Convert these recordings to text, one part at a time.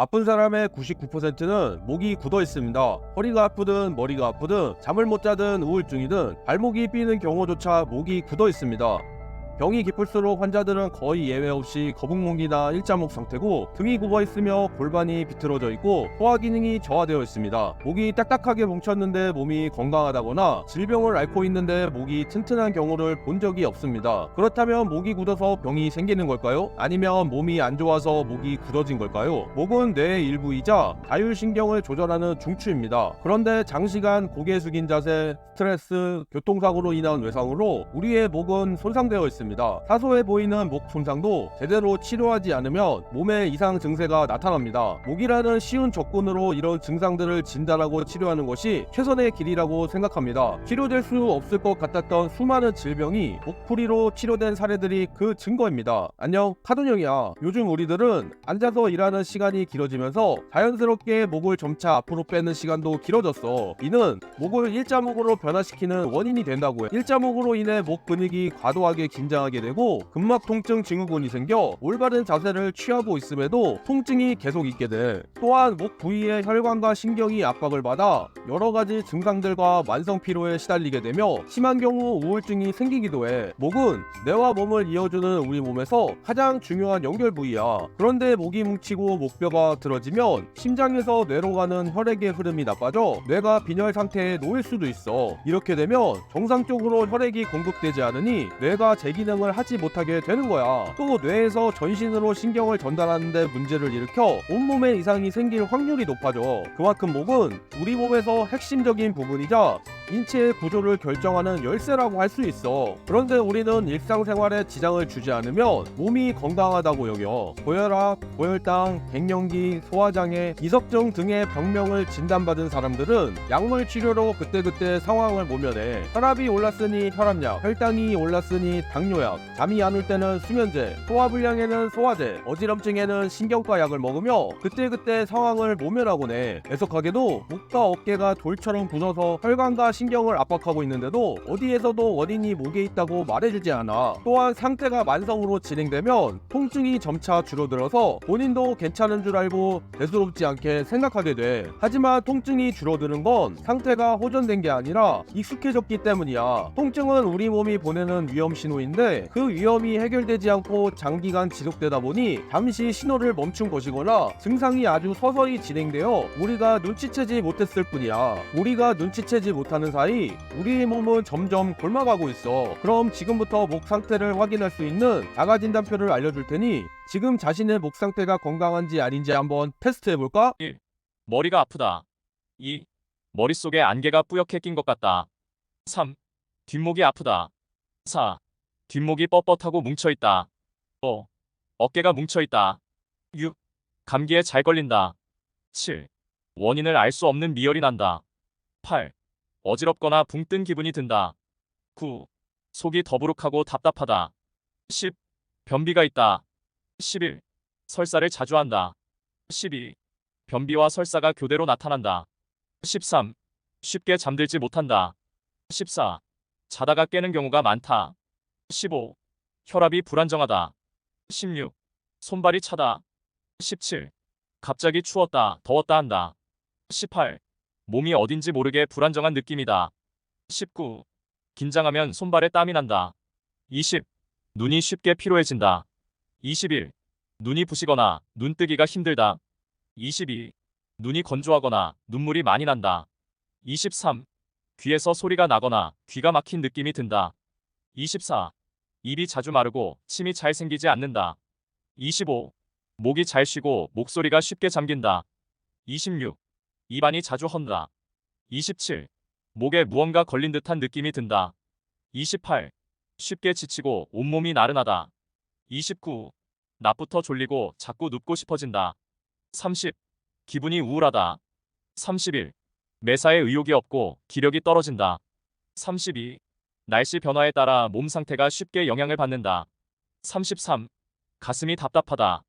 아픈 사람의 99%는 목이 굳어 있습니다. 허리가 아프든 머리가 아프든 잠을 못 자든 우울증이든 발목이 삐는 경우조차 목이 굳어 있습니다. 병이 깊을수록 환자들은 거의 예외 없이 거북목이나 일자목 상태고 등이 굽어 있으며 골반이 비틀어져 있고 소화 기능이 저하되어 있습니다. 목이 딱딱하게 뭉쳤는데 몸이 건강하다거나 질병을 앓고 있는데 목이 튼튼한 경우를 본 적이 없습니다. 그렇다면 목이 굳어서 병이 생기는 걸까요? 아니면 몸이 안 좋아서 목이 굳어진 걸까요? 목은 뇌의 일부이자 자율신경을 조절하는 중추입니다. 그런데 장시간 고개 숙인 자세, 스트레스, 교통사고로 인한 외상으로 우리의 목은 손상되어 있습니다. 사소해 보이는 목 손상도 제대로 치료하지 않으면 몸에 이상 증세가 나타납니다. 목이라는 쉬운 적군으로 이런 증상들을 진단하고 치료하는 것이 최선의 길이라고 생각합니다. 치료될 수 없을 것 같았던 수많은 질병이 목풀이로 치료된 사례들이 그 증거입니다. 안녕, 카돈형이야. 요즘 우리들은 앉아서 일하는 시간이 길어지면서 자연스럽게 목을 점차 앞으로 빼는 시간도 길어졌어. 이는 목을 일자목으로 변화시키는 원인이 된다고 해. 일자목으로 인해 목 근육이 과도하게 긴장하게 되고 근막 통증 증후군이 생겨 올바른 자세를 취하고 있음에도 통증이 계속 있게 돼. 또한 목 부위의 혈관과 신경이 압박을 받아 여러 가지 증상들과 만성 피로에 시달리게 되며 심한 경우 우울증이 생기기도 해. 목은 뇌와 몸을 이어주는 우리 몸에서 가장 중요한 연결 부위야. 그런데 목이 뭉치고 목뼈가 들어지면 심장에서 뇌로 가는 혈액의 흐름이 나빠져 뇌가 빈혈 상태에 놓일 수도 있어. 이렇게 되면 정상적으로 혈액이 공급되지 않으니 뇌가 제 기능을 하지 못하게 되는 거야. 또 뇌에서 전신으로 신경을 전달하는데 문제를 일으켜 온몸에 이상이 생길 확률이 높아져. 그만큼 목은 우리 몸에서 핵심적인 부분이자 인체의 구조를 결정하는 열쇠라고 할 수 있어. 그런데 우리는 일상생활에 지장을 주지 않으면 몸이 건강하다고 여겨. 고혈압, 고혈당, 갱년기, 소화장애, 이석증 등의 병명을 진단받은 사람들은 약물 치료로 그때그때 상황을 모면해. 혈압이 올랐으니 혈압약, 혈당이 올랐으니 당뇨약, 잠이 안 올 때는 수면제, 소화불량에는 소화제, 어지럼증에는 신경과 약을 먹으며 그때그때 상황을 모면하곤 해. 애석하게도 목과 어깨가 돌처럼 부서서 혈관과 신경을 압박하고 있는데도 어디에서도 원인이 목에 있다고 말해주지 않아. 또한 상태가 만성으로 진행되면 통증이 점차 줄어들어서 본인도 괜찮은 줄 알고 대수롭지 않게 생각하게 돼. 하지만 통증이 줄어드는 건 상태가 호전된 게 아니라 익숙해졌기 때문이야. 통증은 우리 몸이 보내는 위험 신호인데 그 위험이 해결되지 않고 장기간 지속되다 보니 잠시 신호를 멈춘 것이거나 증상이 아주 서서히 진행되어 우리가 눈치채지 못했을 뿐이야. 우리가 눈치채지 못하는 사이 우리의 몸은 점점 골마가고 있어. 그럼 지금부터 목 상태를 확인할 수 있는 자가진단표를 알려줄 테니 지금 자신의 목 상태가 건강한지 아닌지 한번 테스트해볼까? 1. 머리가 아프다. 2. 머릿속에 안개가 뿌옇게 낀 것 같다. 3. 뒷목이 아프다. 4. 뒷목이 뻣뻣하고 뭉쳐있다. 5. 어깨가 뭉쳐있다. 6. 감기에 잘 걸린다. 7. 원인을 알 수 없는 미열이 난다. 8. 어지럽거나 붕 뜬 기분이 든다. 9. 속이 더부룩하고 답답하다. 10. 변비가 있다. 11. 설사를 자주 한다. 12. 변비와 설사가 교대로 나타난다. 13. 쉽게 잠들지 못한다. 14. 자다가 깨는 경우가 많다. 15. 혈압이 불안정하다. 16. 손발이 차다. 17. 갑자기 추웠다, 더웠다 한다. 18. 몸이 어딘지 모르게 불안정한 느낌이다. 19. 긴장하면 손발에 땀이 난다. 20. 눈이 쉽게 피로해진다. 21. 눈이 부시거나 눈뜨기가 힘들다. 22. 눈이 건조하거나 눈물이 많이 난다. 23. 귀에서 소리가 나거나 귀가 막힌 느낌이 든다. 24. 입이 자주 마르고 침이 잘 생기지 않는다. 25. 목이 잘 쉬고 목소리가 쉽게 잠긴다. 26. 입안이 자주 헌다. 27. 목에 무언가 걸린 듯한 느낌이 든다. 28. 쉽게 지치고 온몸이 나른하다. 29. 낮부터 졸리고 자꾸 눕고 싶어진다. 30. 기분이 우울하다. 31. 매사에 의욕이 없고 기력이 떨어진다. 32. 날씨 변화에 따라 몸 상태가 쉽게 영향을 받는다. 33. 가슴이 답답하다.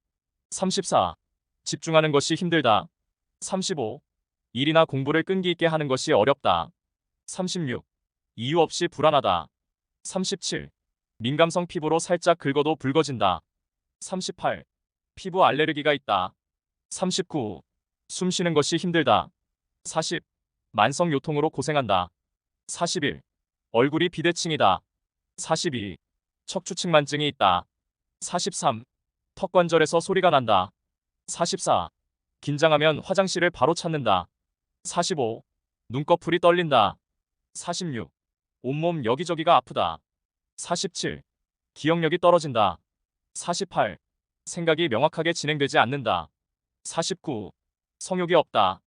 34. 집중하는 것이 힘들다. 35. 일이나 공부를 끈기 있게 하는 것이 어렵다. 36. 이유 없이 불안하다. 37. 민감성 피부로 살짝 긁어도 붉어진다. 38. 피부 알레르기가 있다. 39. 숨 쉬는 것이 힘들다. 40. 만성 요통으로 고생한다. 41. 얼굴이 비대칭이다. 42. 척추측만증이 있다. 43. 턱 관절에서 소리가 난다. 44. 긴장하면 화장실을 바로 찾는다. 45. 눈꺼풀이 떨린다. 46. 온몸 여기저기가 아프다. 47. 기억력이 떨어진다. 48. 생각이 명확하게 진행되지 않는다. 49. 성욕이 없다.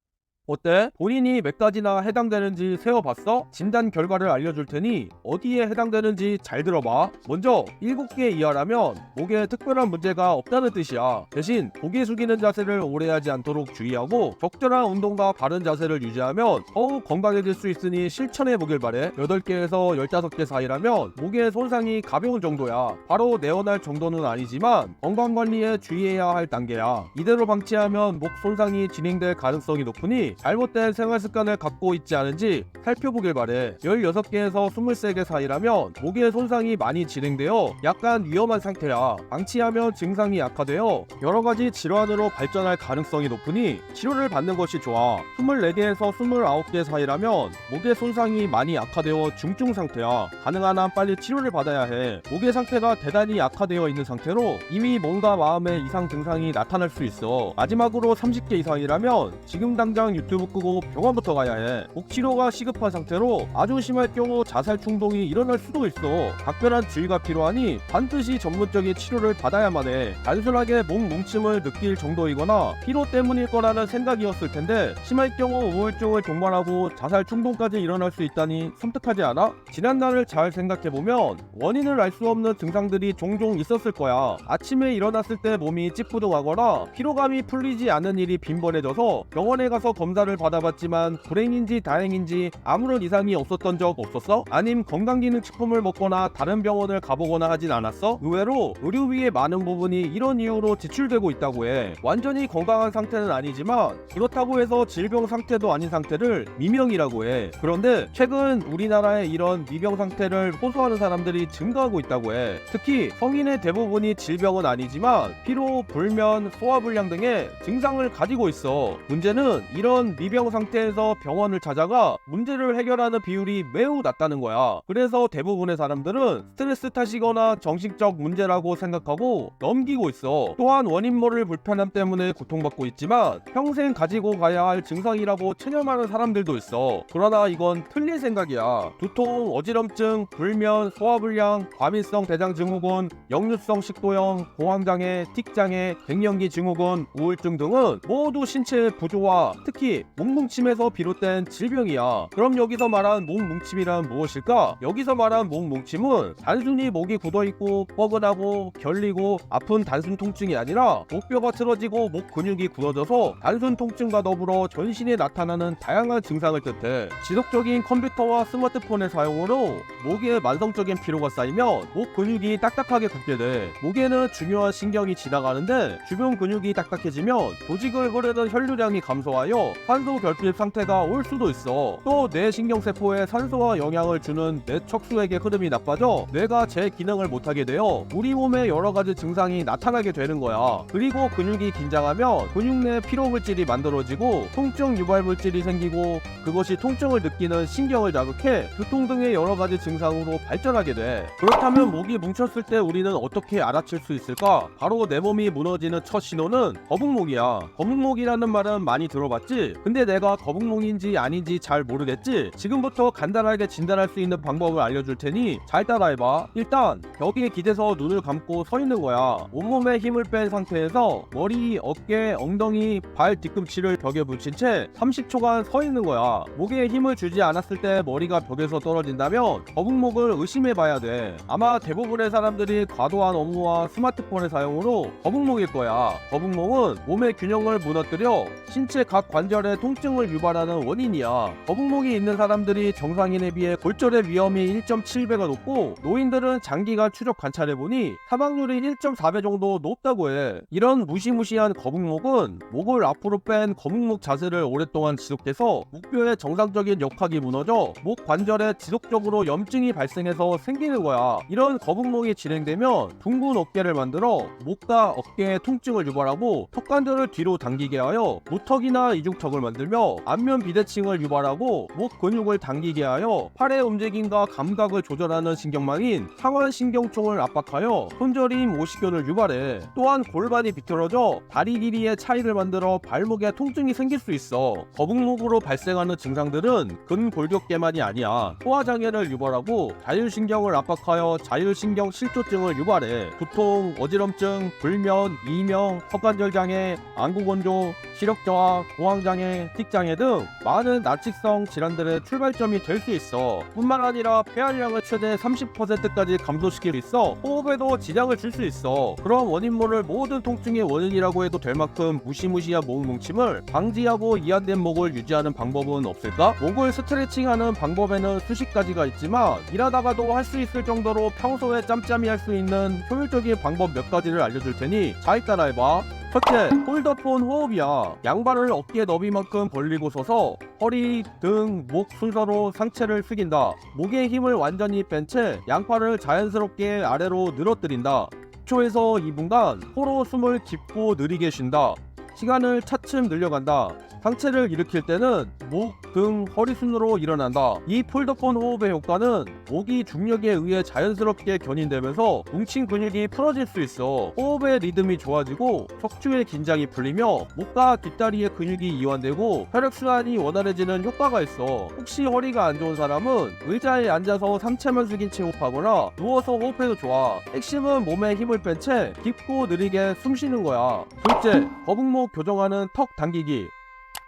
어때? 본인이 몇 가지나 해당되는지 세어봤어? 진단 결과를 알려줄 테니 어디에 해당되는지 잘 들어봐. 먼저 7개 이하라면 목에 특별한 문제가 없다는 뜻이야. 대신 고개 숙이는 자세를 오래 하지 않도록 주의하고 적절한 운동과 바른 자세를 유지하면 더욱 건강해질 수 있으니 실천해 보길 바래. 8개에서 15개 사이라면 목의 손상이 가벼운 정도야. 바로 내원할 정도는 아니지만 건강관리에 주의해야 할 단계야. 이대로 방치하면 목 손상이 진행될 가능성이 높으니 잘못된 생활습관을 갖고 있지 않은지 살펴보길 바래. 16개에서 23개 사이라면 목의 손상이 많이 진행되어 약간 위험한 상태야. 방치하면 증상이 약화되어 여러가지 질환으로 발전할 가능성이 높으니 치료를 받는 것이 좋아. 24개에서 29개 사이라면 목의 손상이 많이 약화되어 중증 상태야. 가능한 한 빨리 치료를 받아야 해. 목의 상태가 대단히 약화되어 있는 상태로 이미 몸과 마음의 이상 증상이 나타날 수 있어. 마지막으로 30개 이상이라면 지금 당장 유튜브 끄고 병원부터 가야 해. 목 치료가 시급한 상태로 아주 심할 경우 자살 충동이 일어날 수도 있어. 각별한 주의가 필요하니 반드시 전문적인 치료를 받아야만 해. 단순하게 목 뭉침을 느낄 정도이거나 피로 때문일 거라는 생각이었을 텐데 심할 경우 우울증을 동반하고 자살 충동까지 일어날 수 있다니 섬뜩하지 않아? 지난날을 잘 생각해보면 원인을 알 수 없는 증상들이 종종 있었을 거야. 아침에 일어났을 때 몸이 찌뿌둥하거나 피로감이 풀리지 않는 일이 빈번해져서 병원에 가서 검사를 받아봤지만 불행인지 다행인지 아무런 이상이 없었던 적 없었어? 아님 건강기능식품을 먹거나 다른 병원을 가보거나 하진 않았어? 의외로 의료비의 많은 부분이 이런 이유로 지출되고 있다고 해. 완전히 건강한 상태는 아니지만 그렇다고 해서 질병 상태도 아닌 상태를 미명이라고 해. 그런데 최근 우리나라에 이런 미병 상태를 호소하는 사람들이 증가하고 있다고 해. 특히 성인의 대부분이 질병은 아니지만 피로, 불면, 소화불량 등의 증상을 가지고 있어. 문제는 이런 미병 상태에서 병원을 찾아가 문제를 해결하는 비율이 매우 낮다는 거야. 그래서 대부분의 사람들은 스트레스 탓이거나 정신적 문제라고 생각하고 넘기고 있어. 또한 원인 모를 불편함 때문에 고통받고 있지만 평생 가지고 가야 할 증상이라고 체념하는 사람들도 있어. 그러나 이건 틀린 생각이야. 두통, 어지럼증, 불면, 소화불량, 과민성 대장증후군, 역류성 식도염, 공황장애, 틱장애, 갱년기 증후군, 우울증 등은 모두 신체의 부조화, 특히 목뭉침에서 비롯된 질병이야. 그럼 여기서 말한 목뭉침이란 무엇일까? 여기서 말한 목뭉침은 단순히 목이 굳어있고 뻐근하고 결리고 아픈 단순 통증이 아니라 목뼈가 틀어지고 목 근육이 굳어져서 단순 통증과 더불어 전신에 나타나는 다양한 증상을 뜻해. 지속적인 컴퓨터와 스마트폰의 사용으로 목에 만성적인 피로가 쌓이면 목 근육이 딱딱하게 굳게 돼. 목에는 중요한 신경이 지나가는데 주변 근육이 딱딱해지면 조직을 흐르는 혈류량이 감소하여 산소 결핍 상태가 올 수도 있어. 또 뇌 신경세포에 산소와 영양을 주는 뇌 척수액의 흐름이 나빠져 뇌가 제 기능을 못하게 되어 우리 몸에 여러가지 증상이 나타나게 되는 거야. 그리고 근육이 긴장하면 근육 내 피로 물질이 만들어지고 통증 유발 물질이 생기고 그것이 통증을 느끼는 신경을 자극해 두통 등의 여러가지 증상으로 발전하게 돼. 그렇다면 목이 뭉쳤을 때 우리는 어떻게 알아챌 수 있을까? 바로 내 몸이 무너지는 첫 신호는 거북목이야. 거북목이라는 말은 많이 들어봤지? 근데 내가 거북목인지 아닌지 잘 모르겠지? 지금부터 간단하게 진단할 수 있는 방법을 알려줄 테니 잘 따라해봐. 일단 벽에 기대서 눈을 감고 서 있는 거야. 온몸에 힘을 뺀 상태에서 머리, 어깨, 엉덩이, 발 뒤꿈치를 벽에 붙인 채 30초간 서 있는 거야. 목에 힘을 주지 않았을 때 머리가 벽에서 떨어진다면 거북목을 의심해봐야 돼. 아마 대부분의 사람들이 과도한 업무와 스마트폰의 사용으로 거북목일 거야. 거북목은 몸의 균형을 무너뜨려 신체 각 관절 관절의 통증을 유발하는 원인이야. 거북목이 있는 사람들이 정상인에 비해 골절의 위험이 1.7배가 높고 노인들은 장기간 추적 관찰해보니 사망률이 1.4배 정도 높다고 해. 이런 무시무시한 거북목은 목을 앞으로 뺀 거북목 자세를 오랫동안 지속해서 목뼈의 정상적인 역학이 무너져 목 관절에 지속적으로 염증이 발생해서 생기는 거야. 이런 거북목이 진행되면 둥근 어깨를 만들어 목과 어깨에 통증을 유발하고 턱관절을 뒤로 당기게 하여 무턱이나 이중턱을 만들며 안면 비대칭을 유발하고 목 근육을 당기게 하여 팔의 움직임과 감각을 조절하는 신경망인 상완신경총을 압박하여 손저림 오시견을 유발해. 또한 골반이 비틀어져 다리 길이의 차이를 만들어 발목에 통증이 생길 수 있어. 거북목으로 발생하는 증상들은 근골격계만이 아니야. 소화장애를 유발하고 자율신경을 압박하여 자율신경 실조증을 유발해. 두통, 어지럼증, 불면, 이명, 턱관절장애, 안구건조, 시력저하, 공황장애, 틱장애 등 많은 나치성 질환들의 출발점이 될 수 있어. 뿐만 아니라 폐활량을 최대 30%까지 감소시킬 수 있어 호흡에도 지장을 줄 수 있어. 그럼 원인모를 모든 통증의 원인이라고 해도 될 만큼 무시무시한 목 뭉침을 방지하고 이완된 목을 유지하는 방법은 없을까? 목을 스트레칭하는 방법에는 수십 가지가 있지만 일하다가도 할 수 있을 정도로 평소에 짬짬이 할 수 있는 효율적인 방법 몇 가지를 알려줄 테니 잘 따라해봐. 첫째, 폴더폰 호흡이야. 양발을 어깨 너비만큼 벌리고 서서 허리, 등, 목 순서로 상체를 숙인다. 목의 힘을 완전히 뺀 채 양팔을 자연스럽게 아래로 늘어뜨린다. 10초에서 2분간 코로 숨을 깊고 느리게 쉰다. 시간을 차츰 늘려간다. 상체를 일으킬 때는 목, 등, 허리 순으로 일어난다. 이 폴더폰 호흡의 효과는 목이 중력에 의해 자연스럽게 견인되면서 뭉친 근육이 풀어질 수 있어 호흡의 리듬이 좋아지고 척추의 긴장이 풀리며 목과 뒷다리의 근육이 이완되고 혈액순환이 원활해지는 효과가 있어. 혹시 허리가 안 좋은 사람은 의자에 앉아서 상체만 숙인 채 호흡하거나 누워서 호흡해도 좋아. 핵심은 몸에 힘을 뺀 채 깊고 느리게 숨 쉬는 거야. 둘째, 거북목 교정하는 턱 당기기.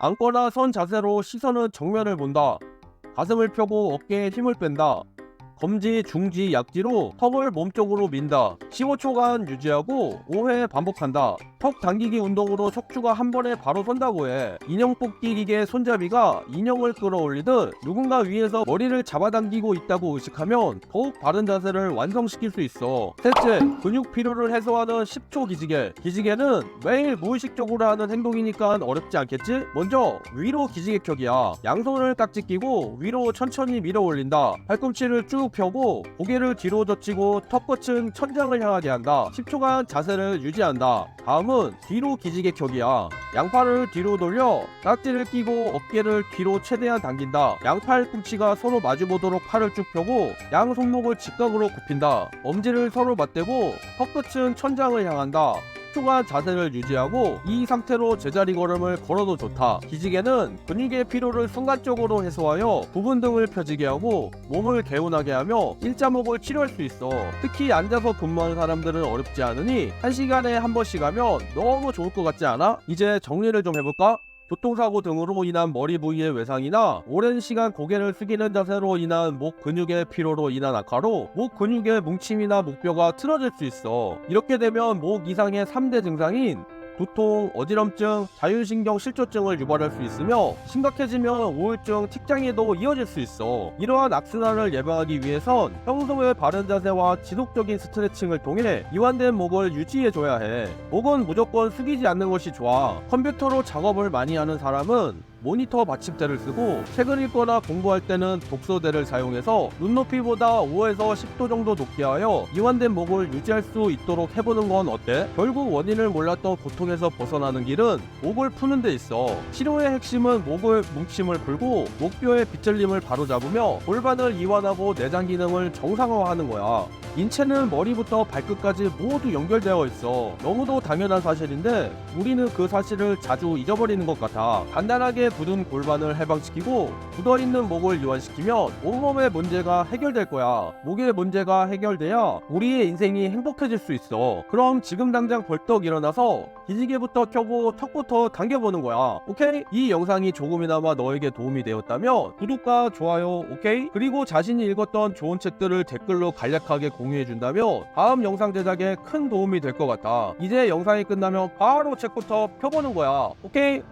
앉거나 선 자세로 시선은 정면을 본다. 가슴을 펴고 어깨에 힘을 뺀다. 검지, 중지, 약지로 턱을 몸쪽으로 민다. 15초간 유지하고 5회 반복한다. 턱 당기기 운동으로 척추가 한 번에 바로 선다고 해. 인형 뽑기 기계 손잡이가 인형을 끌어올리듯 누군가 위에서 머리를 잡아당기고 있다고 의식하면 더욱 바른 자세를 완성시킬 수 있어. 셋째, 근육 피로를 해소하는 10초 기지개. 기지개는 매일 무의식적으로 하는 행동이니까 어렵지 않겠지? 먼저 위로 기지개 켜기야. 양손을 깍지 끼고 위로 천천히 밀어 올린다. 팔꿈치를 쭉 펴고 고개를 뒤로 젖히고 턱끝은 천장을 향하게 한다. 10초간 자세를 유지한다. 다음은 뒤로 기지개 켜기야. 양팔을 뒤로 돌려 깍지를 끼고 어깨를 뒤로 최대한 당긴다. 양팔 꿈치가 서로 마주보도록 팔을 쭉 펴고 양 손목을 직각으로 굽힌다. 엄지를 서로 맞대고 턱끝은 천장을 향한다. 10초간 자세를 유지하고 이 상태로 제자리 걸음을 걸어도 좋다. 기지개는 근육의 피로를 순간적으로 해소하여 부분 등을 펴지게 하고 몸을 개운하게 하며 일자목을 치료할 수 있어. 특히 앉아서 근무하는 사람들은 어렵지 않으니 1시간에 한 번씩 하면 너무 좋을 것 같지 않아? 이제 정리를 좀 해볼까? 교통사고 등으로 인한 머리 부위의 외상이나 오랜 시간 고개를 숙이는 자세로 인한 목 근육의 피로로 인한 악화로 목 근육의 뭉침이나 목뼈가 틀어질 수 있어. 이렇게 되면 목 이상의 3대 증상인 두통, 어지럼증, 자율신경 실조증을 유발할 수 있으며 심각해지면 우울증, 틱장애도 이어질 수 있어. 이러한 악순환을 예방하기 위해선 평소에 바른 자세와 지속적인 스트레칭을 통해 이완된 목을 유지해줘야 해. 목은 무조건 숙이지 않는 것이 좋아. 컴퓨터로 작업을 많이 하는 사람은 모니터 받침대를 쓰고 책을 읽거나 공부할 때는 독서대를 사용해서 눈높이보다 5에서 10도 정도 높게 하여 이완된 목을 유지할 수 있도록 해보는 건 어때? 결국 원인을 몰랐던 고통에서 벗어나는 길은 목을 푸는 데 있어. 치료의 핵심은 목을 뭉침을 풀고 목뼈의 빗질림을 바로잡으며 골반을 이완하고 내장 기능을 정상화하는 거야. 인체는 머리부터 발끝까지 모두 연결되어 있어. 너무도 당연한 사실인데 우리는 그 사실을 자주 잊어버리는 것 같아. 간단하게 굳은 골반을 해방시키고 굳어있는 목을 이완시키면 온몸의 문제가 해결될 거야. 목의 문제가 해결돼야 우리의 인생이 행복해질 수 있어. 그럼 지금 당장 벌떡 일어나서 기지개부터 켜고 턱부터 당겨보는 거야. 오케이? 이 영상이 조금이나마 너에게 도움이 되었다면 구독과 좋아요 오케이? 그리고 자신이 읽었던 좋은 책들을 댓글로 간략하게 공유해준다면 다음 영상 제작에 큰 도움이 될 것 같아. 이제 영상이 끝나면 바로 책부터 펴보는 거야. 오케이?